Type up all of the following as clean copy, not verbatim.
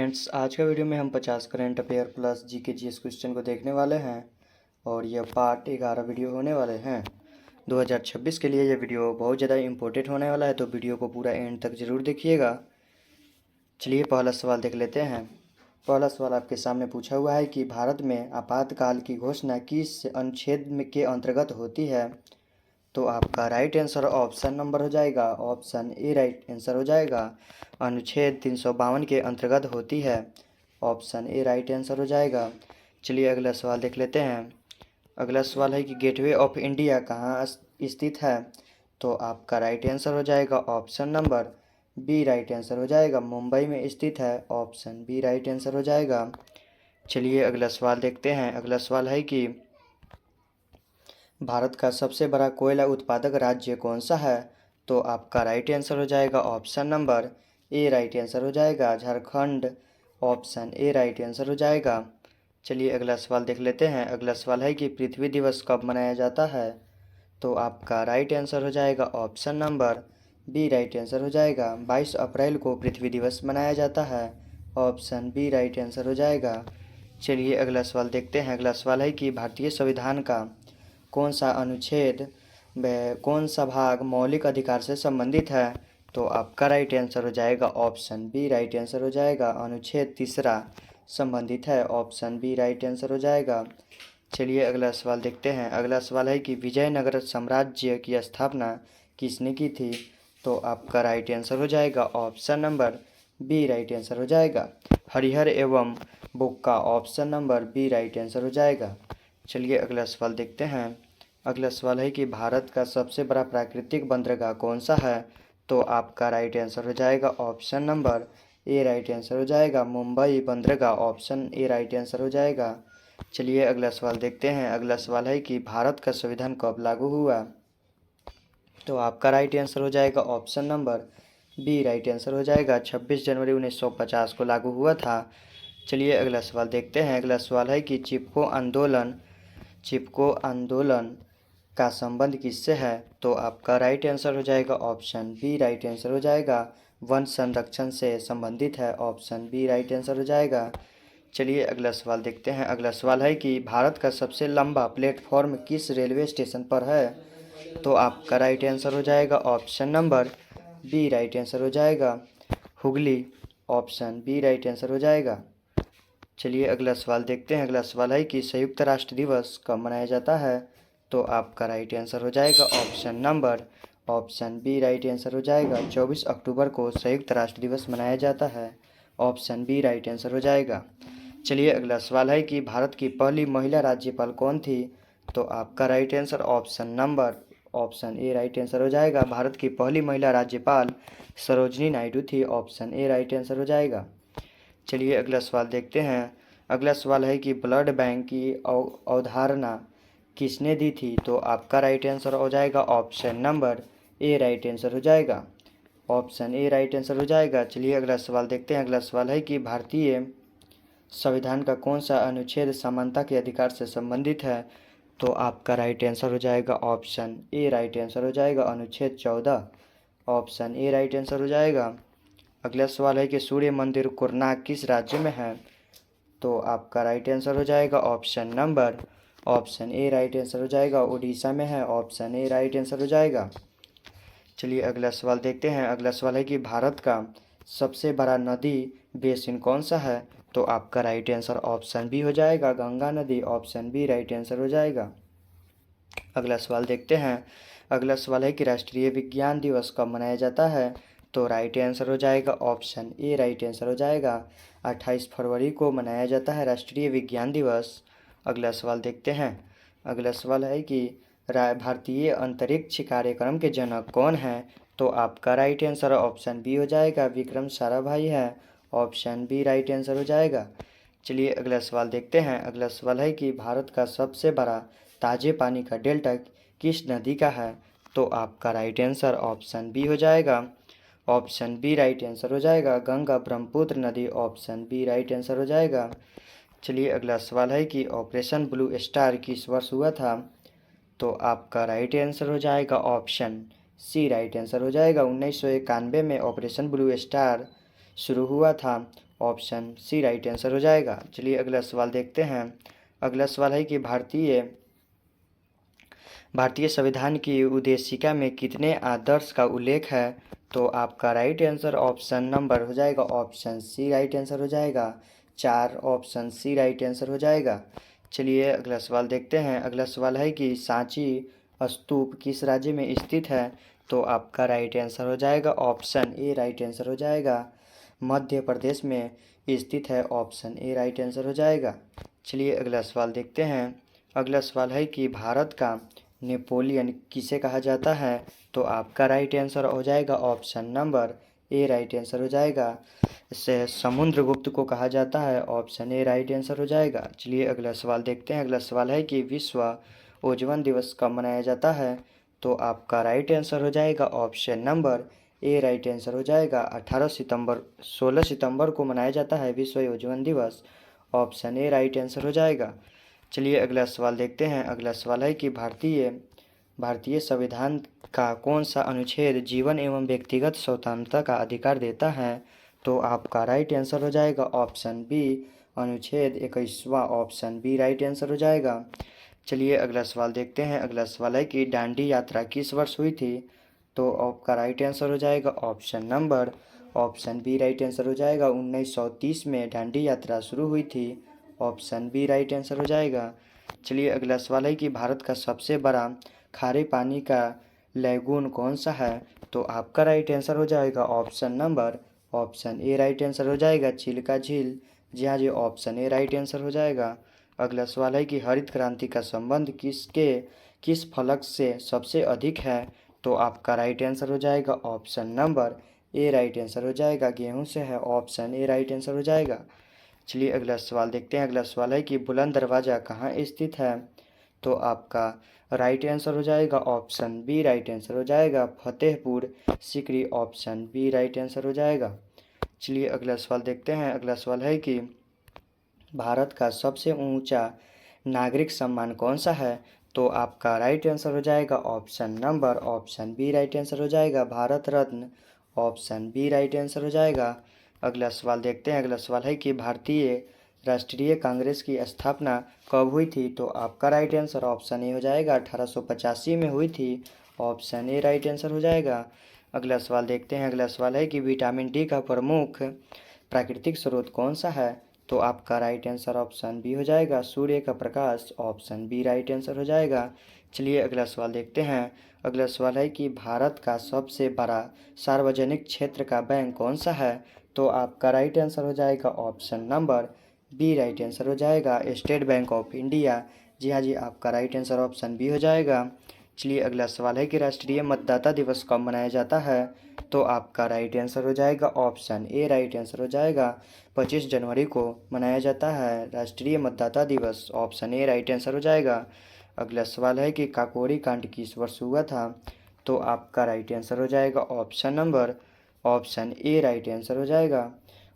Friends, आज का video में हम 50 current affair plus GK GS question को देखने वाले हैं और यह पार्ट 11 वीडियो होने वाले हैं। 2026 के लिए यह वीडियो बहुत ज़्यादा इम्पोर्टेंट होने वाला है, तो वीडियो को पूरा एंड तक ज़रूर देखिएगा। चलिए पहला सवाल देख लेते हैं। पहला सवाल आपके सामने पूछा हुआ है कि भारत में आपातकाल की घोषणा किस अनुच्छेद के अंतर्गत होती है। तो आपका राइट आंसर ऑप्शन नंबर हो जाएगा, ऑप्शन ए राइट आंसर हो जाएगा। अनुच्छेद 352 के अंतर्गत होती है, ऑप्शन ए राइट आंसर हो जाएगा। चलिए अगला सवाल देख लेते हैं। अगला सवाल है कि गेटवे ऑफ इंडिया कहाँ स्थित है। तो आपका राइट आंसर हो जाएगा option number B right answer हो जाएगा। मुंबई में स्थित है, ऑप्शन बी राइट आंसर हो जाएगा। चलिए अगला सवाल देखते हैं। अगला सवाल है कि भारत का सबसे बड़ा कोयला उत्पादक राज्य कौन सा है। तो आपका राइट आंसर हो जाएगा option number A right answer हो जाएगा, Jharkhand, option A right answer हो जाएगा। चलिए अगला सवाल देख लेते हैं। अगला सवाल है कि पृथ्वी दिवस कब मनाया जाता है। तो आपका राइट आंसर हो जाएगा option number B right answer हो जाएगा। 22 अप्रैल को पृथ्वी दिवस मनाया जाता है, ऑप्शन बी राइट आंसर हो जाएगा। चलिए अगला सवाल देखते हैं। अगला सवाल है कि भारतीय संविधान का कौन सा अनुच्छेद व कौन सा भाग मौलिक अधिकार से संबंधित है। तो आपका राइट आंसर हो जाएगा ऑप्शन बी राइट आंसर हो जाएगा। अनुच्छेद 3 संबंधित है, ऑप्शन बी राइट आंसर हो जाएगा। चलिए अगला सवाल देखते हैं। अगला सवाल है कि विजयनगर साम्राज्य की स्थापना किसने की थी। तो आपका राइट आंसर हो जाएगा option number B right answer हो जाएगा। हरिहर एवं Bukka, option number B right answer हो जाएगा। चलिए अगला सवाल देखते हैं। अगला सवाल है कि भारत का सबसे बड़ा प्राकृतिक बंदरगाह कौन सा है। तो आपका राइट आंसर हो जाएगा option number A right answer हो जाएगा। मुंबई बंदरगाह, ऑप्शन ए राइट आंसर हो जाएगा। चलिए अगला सवाल देखते हैं। अगला सवाल है कि भारत का संविधान कब लागू हुआ। तो आपका राइट आंसर हो जाएगा option number B right answer हो जाएगा। 26 जनवरी 1950 को लागू हुआ था। चलिए अगला सवाल देखते हैं। अगला सवाल है कि चिपको आंदोलन का संबंध किससे है। तो आपका राइट आंसर हो जाएगा ऑप्शन बी राइट आंसर हो जाएगा। वन संरक्षण से संबंधित है, ऑप्शन बी राइट आंसर हो जाएगा। चलिए अगला सवाल देखते हैं। अगला सवाल है कि भारत का सबसे लंबा प्लेटफॉर्म किस रेलवे स्टेशन पर है। तो आपका राइट आंसर हो जाएगा option number B right answer हो जाएगा। Hooghly, option B right answer हो जाएगा। चलिए अगला सवाल देखते हैं। अगला सवाल है कि संयुक्त राष्ट्र दिवस कब मनाया जाता है। तो आपका राइट आंसर हो जाएगा ऑप्शन बी राइट आंसर हो जाएगा। 24 अक्टूबर को संयुक्त राष्ट्र दिवस मनाया जाता है, ऑप्शन बी राइट आंसर हो जाएगा। चलिए अगला सवाल है कि भारत की पहली महिला राज्यपाल कौन थी। तो आपका right answer option A right answer हो जाएगा। भारत की पहली महिला राज्यपाल सरोजनी नायडू थी, ऑप्शन ए राइट आंसर हो जाएगा। चलिए अगला सवाल देखते हैं। अगला सवाल है कि ब्लड बैंक की अवधारणा किसने दी थी। तो आपका राइट आंसर हो जाएगा option number A right answer हो जाएगा, ऑप्शन ए राइट आंसर हो जाएगा। चलिए अगला सवाल देखते हैं। अगला सवाल है कि भारतीय संविधान का कौन सा अनुच्छेद समानता के अधिकार से संबंधित है। तो आपका राइट आंसर हो जाएगा ऑप्शन ए राइट आंसर हो जाएगा। अनुच्छेद 14, ऑप्शन ए राइट आंसर हो जाएगा। अगला सवाल है कि सूर्य मंदिर कोणार्क किस राज्य में है। तो आपका राइट आंसर हो जाएगा ऑप्शन ए राइट आंसर हो जाएगा। उड़ीसा में है, ऑप्शन ए राइट आंसर हो जाएगा। चलिए अगला सवाल देखते हैं। अगला सवाल है कि भारत का सबसे बड़ा नदी बेसिन कौन सा है। तो आपका राइट आंसर ऑप्शन बी हो जाएगा, गंगा नदी, ऑप्शन बी राइट आंसर हो जाएगा। अगला सवाल देखते हैं। अगला सवाल है कि राष्ट्रीय विज्ञान दिवस कब मनाया जाता है। तो राइट आंसर हो जाएगा ऑप्शन ए राइट आंसर हो जाएगा। 28 फरवरी को मनाया जाता है राष्ट्रीय विज्ञान दिवस। अगला सवाल देखते हैं। अगला सवाल है कि भारतीय अंतरिक्ष कार्यक्रम के जनक कौन हैं। तो आपका राइट आंसर ऑप्शन बी हो जाएगा, विक्रम साराभाई है, ऑप्शन बी राइट आंसर हो जाएगा। चलिए अगला सवाल देखते हैं। अगला सवाल है कि भारत का सबसे बड़ा ताजे पानी का डेल्टा किस नदी का है। तो आपका राइट आंसर ऑप्शन बी हो जाएगा, ऑप्शन बी राइट आंसर हो जाएगा। गंगा ब्रह्मपुत्र नदी, ऑप्शन बी राइट आंसर हो जाएगा। चलिए अगला सवाल है कि ऑपरेशन ब्लू स्टार किस वर्ष हुआ था। तो आपका राइट आंसर हो जाएगा ऑप्शन सी राइट आंसर हो जाएगा। 1991 में ऑपरेशन ब्लू स्टार शुरू हुआ था ऑप्शन सी राइट आंसर हो जाएगा। चलिए अगला सवाल देखते हैं। अगला सवाल है कि भारतीय संविधान की उद्देशिका में कितने आदर्श का उल्लेख है? तो आपका राइट आंसर ऑप्शन नंबर हो जाएगा ऑप्शन सी राइट आंसर हो जाएगा 4, ऑप्शन सी राइट आंसर हो जाएगा। चलिए अगला सवाल देखते हैं। अगला सवाल है कि सांची स्तूप किस राज्य में स्थित है? तो आपका राइट आंसर हो जाएगा ऑप्शन ए राइट आंसर हो जाएगा, मध्य प्रदेश में स्थित है, ऑप्शन ए राइट आंसर हो जाएगा। चलिए अगला सवाल देखते हैं। अगला सवाल है कि भारत का नेपोलियन किसे कहा जाता है? तो आपका राइट आंसर हो जाएगा option number A right answer हो जाएगा, इसे समुद्रगुप्त को कहा जाता है, ऑप्शन ए राइट आंसर हो जाएगा। चलिए अगला सवाल देखते हैं। अगला सवाल है कि विश्व ओजोन दिवस कब मनाया जाता है? तो आपका राइट आंसर हो जाएगा option number A right answer हो जाएगा 16 सितंबर को मनाया जाता है विश्व ओजोन दिवस, ऑप्शन ए राइट आंसर हो जाएगा। चलिए अगला सवाल देखते हैं। अगला सवाल है कि भारतीय संविधान का कौन सा अनुच्छेद जीवन एवं व्यक्तिगत स्वतंत्रता का अधिकार देता है? तो आपका राइट आंसर हो जाएगा ऑप्शन बी अनुच्छेद 21वां, ऑप्शन बी राइट आंसर हो जाएगा। चलिए अगला सवाल देखते हैं। अगला सवाल है कि दांडी यात्रा किस वर्ष हुई थी? तो आपका राइट आंसर हो जाएगा ऑप्शन बी राइट आंसर हो जाएगा 1930 में दांडी यात्रा शुरू हुई थी, ऑप्शन बी राइट आंसर हो जाएगा। चलिए अगला सवाल है कि भारत का सबसे बड़ा खारे पानी का लैगून कौन सा है? तो आपका राइट आंसर हो जाएगा ऑप्शन ए राइट आंसर हो जाएगा चिल्का झील, जी हाँ जी, ऑप्शन ए राइट आंसर हो जाएगा। अगला सवाल है कि हरित क्रांति का संबंध किस फलक से सबसे अधिक है? तो आपका राइट आंसर हो जाएगा option number A right answer हो जाएगा गेहूं से है, ऑप्शन ए राइट आंसर हो जाएगा। चलिए अगला सवाल देखते हैं। अगला सवाल है कि बुलंद दरवाज़ा कहाँ स्थित है? तो आपका राइट आंसर हो जाएगा ऑप्शन बी राइट आंसर हो जाएगा Fatehpur Sikri, option B right answer हो जाएगा। चलिए अगला सवाल देखते हैं। अगला सवाल है कि भारत का सबसे ऊंचा नागरिक सम्मान कौन सा है? तो आपका राइट आंसर हो जाएगा ऑप्शन बी राइट आंसर हो जाएगा Bharat Ratna, option B right answer हो जाएगा। अगला सवाल देखते हैं। अगला सवाल है कि भारतीय राष्ट्रीय कांग्रेस की स्थापना कब हुई थी? तो आपका राइट आंसर ऑप्शन ए हो जाएगा 1885 में हुई थी, ऑप्शन ए राइट आंसर हो जाएगा। अगला सवाल देखते हैं। अगला सवाल है कि विटामिन डी का प्रमुख प्राकृतिक स्रोत कौन सा है? तो आपका राइट आंसर ऑप्शन बी हो जाएगा सूर्य का प्रकाश, ऑप्शन बी राइट आंसर हो जाएगा। चलिए अगला सवाल देखते हैं। अगला सवाल है कि भारत का सबसे बड़ा सार्वजनिक क्षेत्र का बैंक कौन सा है? तो आपका राइट आंसर हो जाएगा option number B right answer हो जाएगा स्टेट बैंक ऑफ इंडिया, जी हाँ जी, आपका राइट आंसर ऑप्शन बी हो जाएगा। चलिए अगला सवाल है कि राष्ट्रीय मतदाता दिवस कब मनाया जाता है? तो आपका राइट आंसर हो जाएगा ऑप्शन ए राइट आंसर हो जाएगा 25 जनवरी को मनाया जाता है राष्ट्रीय मतदाता दिवस, ऑप्शन ए राइट आंसर हो जाएगा। अगला सवाल है कि काकोरी कांड किस वर्ष हुआ था? तो आपका राइट आंसर हो जाएगा ऑप्शन ए राइट आंसर हो जाएगा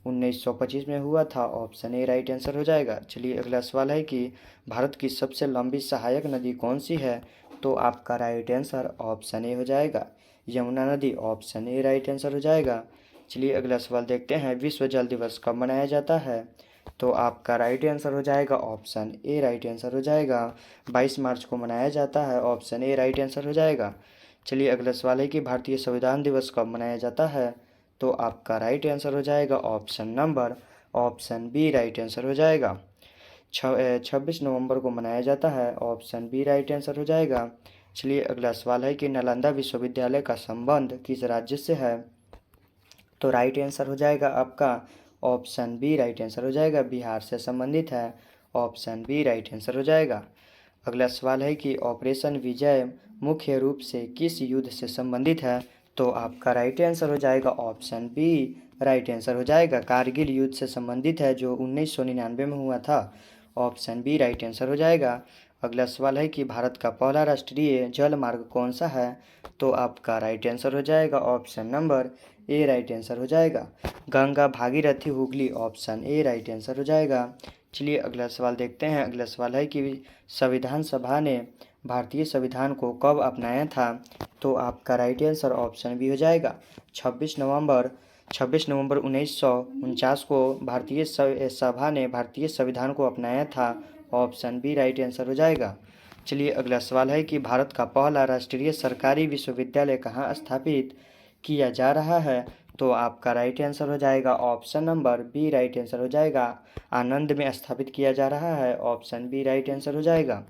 1925 में हुआ था, ऑप्शन ए राइट आंसर हो जाएगा। चलिए अगला सवाल है कि भारत की सबसे लंबी सहायक नदी कौन सी है? तो आपका राइट आंसर ऑप्शन ए हो जाएगा यमुना नदी, ऑप्शन ए राइट आंसर हो जाएगा। चलिए अगला सवाल देखते हैं। विश्व जल दिवस कब मनाया जाता है? तो आपका राइट आंसर हो जाएगा ऑप्शन ए राइट आंसर हो जाएगा 22 मार्च को मनाया जाता है, ऑप्शन ए राइट आंसर हो जाएगा। चलिए अगला सवाल है कि भारतीय संविधान दिवस कब मनाया जाता है? तो आपका राइट आंसर हो जाएगा ऑप्शन बी राइट आंसर हो जाएगा 26 नवंबर को मनाया जाता है, ऑप्शन बी राइट आंसर हो जाएगा। चलिए अगला सवाल है कि नालंदा विश्वविद्यालय का संबंध किस राज्य से है? तो राइट आंसर हो जाएगा आपका ऑप्शन बी राइट आंसर हो जाएगा बिहार से संबंधित है, ऑप्शन बी राइट आंसर हो जाएगा। अगला सवाल है कि ऑपरेशन विजय मुख्य रूप से किस युद्ध से संबंधित है? तो आपका राइट आंसर हो जाएगा ऑप्शन बी राइट आंसर हो जाएगा कारगिल युद्ध से संबंधित है जो 1999 में हुआ था, ऑप्शन बी राइट आंसर हो जाएगा। अगला सवाल है कि भारत का पहला राष्ट्रीय जल मार्ग कौन सा है? तो आपका राइट आंसर हो जाएगा option number A right answer हो जाएगा Ganga Bhagirathi Hooghly, option A right answer हो जाएगा। चलिए अगला सवाल देखते हैं। अगला सवाल है कि संविधान सभा ने भारतीय संविधान को कब अपनाया था? तो आपका राइट आंसर ऑप्शन बी हो जाएगा 26 नवंबर 26 नवंबर 1949 को भारतीय सभा ने भारतीय संविधान को अपनाया था। ऑप्शन बी राइट आंसर हो जाएगा। चलिए अगला सवाल है कि भारत का पहला राष्ट्रीय सरकारी विश्वविद्यालय कहाँ स्थापित किया जा रहा है? तो आपका राइट आंसर हो जाएगा option number B right answer हो जाएगा। आनंद में स्थापित किया जा रहा है। ऑप्शन बी राइट आंसर हो जाएगा।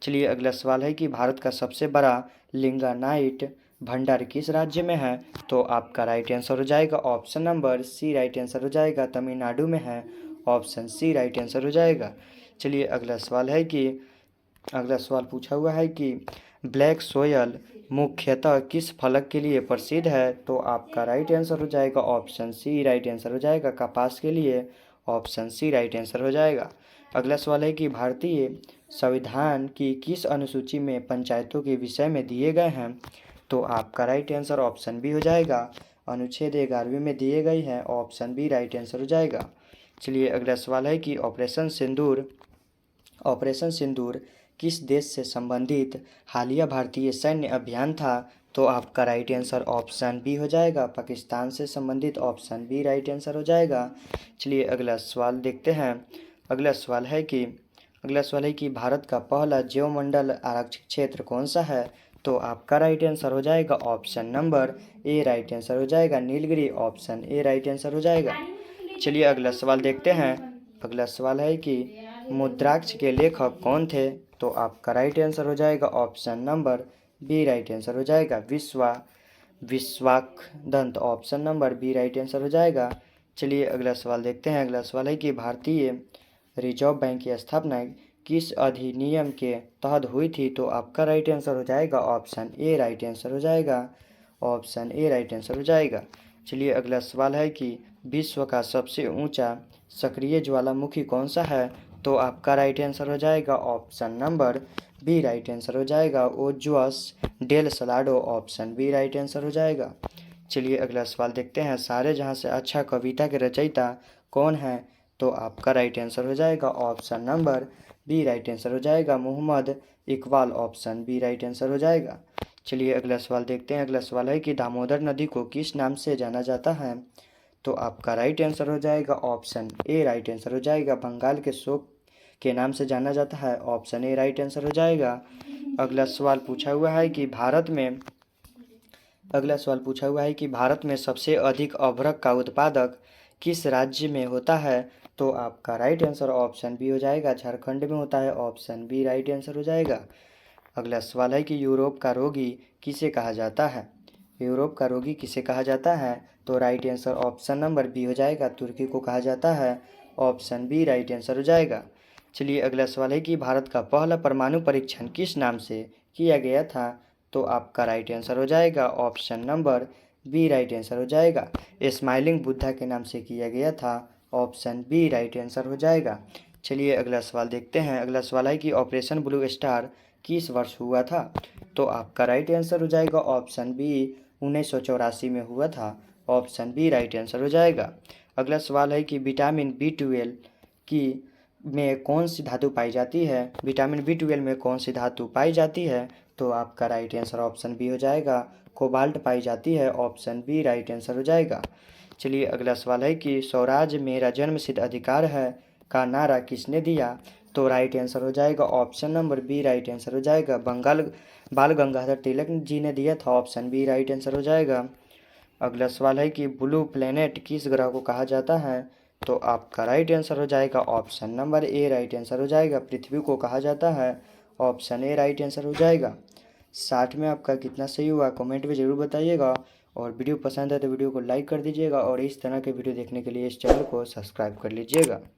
चलिए अगला सवाल है कि भारत का सबसे बड़ा लिंगानाइट भंडार किस राज्य में है? तो आपका राइट आंसर हो जाएगा option number C right answer हो जाएगा। तमिलनाडु में है। ऑप्शन सी राइट आंसर हो जाएगा। चलिए अगला सवाल पूछा हुआ है कि ब्लैक सोयल मुख्यतः किस फलक के लिए प्रसिद्ध है? तो आपका राइट आंसर हो जाएगा ऑप्शन सी राइट आंसर हो जाएगा। कपास के लिए। ऑप्शन सी राइट आंसर हो जाएगा। अगला सवाल है कि भारतीय संविधान की किस अनुसूची में पंचायतों के विषय में दिए गए हैं? तो आपका राइट आंसर ऑप्शन बी हो जाएगा। अनुच्छेद 11वें में दिए गए हैं। ऑप्शन बी राइट आंसर हो जाएगा। चलिए अगला सवाल है कि ऑपरेशन सिंदूर किस देश से संबंधित हालिया भारतीय सैन्य अभियान था? तो आपका राइट आंसर ऑप्शन बी हो जाएगा। पाकिस्तान से संबंधित। ऑप्शन बी राइट आंसर हो जाएगा। चलिए अगला सवाल देखते हैं। अगला सवाल है कि भारत का पहला जैवमंडल आरक्षित क्षेत्र कौन सा है? तो आपका राइट आंसर हो जाएगा option number A right answer हो जाएगा। Nilgiri. Option A right answer हो जाएगा। चलिए अगला सवाल देखते हैं। अगला सवाल है कि मुद्राक्ष के लेखक कौन थे? तो आपका राइट आंसर हो जाएगा option number B right answer हो जाएगा। विश्वाकदंत। Option number B right answer हो जाएगा। चलिए अगला सवाल देखते हैं। अगला सवाल है कि भारतीय रिजर्व बैंक की स्थापना किस अधिनियम के तहत हुई थी? तो आपका राइट आंसर हो जाएगा ऑप्शन ए राइट आंसर हो जाएगा। ऑप्शन ए राइट आंसर हो जाएगा। चलिए अगला सवाल है कि विश्व का सबसे ऊंचा सक्रिय ज्वालामुखी कौन सा है? तो आपका राइट आंसर हो जाएगा option number B right answer हो जाएगा। Ojos del Salado. Option B right answer हो जाएगा। चलिए अगला सवाल देखते हैं। सारे जहां से अच्छा कविता के रचयिता कौन है? तो आपका राइट आंसर हो जाएगा option number B right answer हो जाएगा। Mohammad Iqbal. Option B right answer हो जाएगा। चलिए अगला सवाल देखते हैं। अगला सवाल है कि दामोदर नदी को किस नाम से जाना जाता है? तो आपका राइट आंसर हो जाएगा ऑप्शन ए राइट आंसर हो जाएगा। बंगाल के शोक के नाम से जाना जाता है। ऑप्शन ए राइट आंसर हो जाएगा। अगला सवाल पूछा हुआ है कि भारत में सबसे अधिक अभ्रक का उत्पादक किस राज्य में होता है? तो आपका राइट आंसर ऑप्शन बी हो जाएगा। झारखंड में होता है। ऑप्शन बी राइट आंसर हो जाएगा। अगला सवाल है कि यूरोप का रोगी किसे कहा जाता है? यूरोप का रोगी किसे कहा जाता है? तो right answer option number B हो जाएगा। तुर्की को कहा जाता है। ऑप्शन बी राइट आंसर हो जाएगा। चलिए अगला सवाल है कि भारत का पहला परमाणु परीक्षण किस नाम से किया गया था? तो आपका राइट आंसर हो जाएगा option number B right answer हो जाएगा। स्माइलिंग बुद्धा के नाम से किया गया था। ऑप्शन बी राइट आंसर हो जाएगा। चलिए अगला सवाल देखते हैं। अगला सवाल है कि ऑपरेशन ब्लू स्टार किस वर्ष हुआ था? तो आपका राइट आंसर हो जाएगा ऑप्शन बी 1984 में हुआ था। ऑप्शन बी राइट आंसर हो जाएगा। अगला सवाल है कि विटामिन B12 में कौन सी धातु पाई जाती है? विटामिन B12 में कौन सी धातु पाई जाती है? तो आपका राइट आंसर ऑप्शन बी हो जाएगा। कोबाल्ट पाई जाती है। ऑप्शन बी राइट आंसर हो जाएगा। चलिए अगला सवाल है कि स्वराज मेरा जन्मसिद्ध अधिकार है का नारा किसने दिया? तो राइट आंसर हो जाएगा option number B right answer हो जाएगा। बाल गंगाधर तिलक जी ने दिया था। ऑप्शन बी राइट आंसर हो जाएगा। अगला सवाल है कि ब्लू प्लेनेट किस ग्रह को कहा जाता है? तो आपका राइट आंसर हो जाएगा option number A right answer हो जाएगा। पृथ्वी को कहा जाता है। ऑप्शन ए राइट आंसर हो जाएगा। 60 में आपका कितना सही हुआ कमेंट में ज़रूर बताइएगा। और वीडियो पसंद है तो वीडियो को लाइक कर दीजिएगा और इस तरह के वीडियो देखने के लिए इस चैनल को सब्सक्राइब कर लीजिएगा।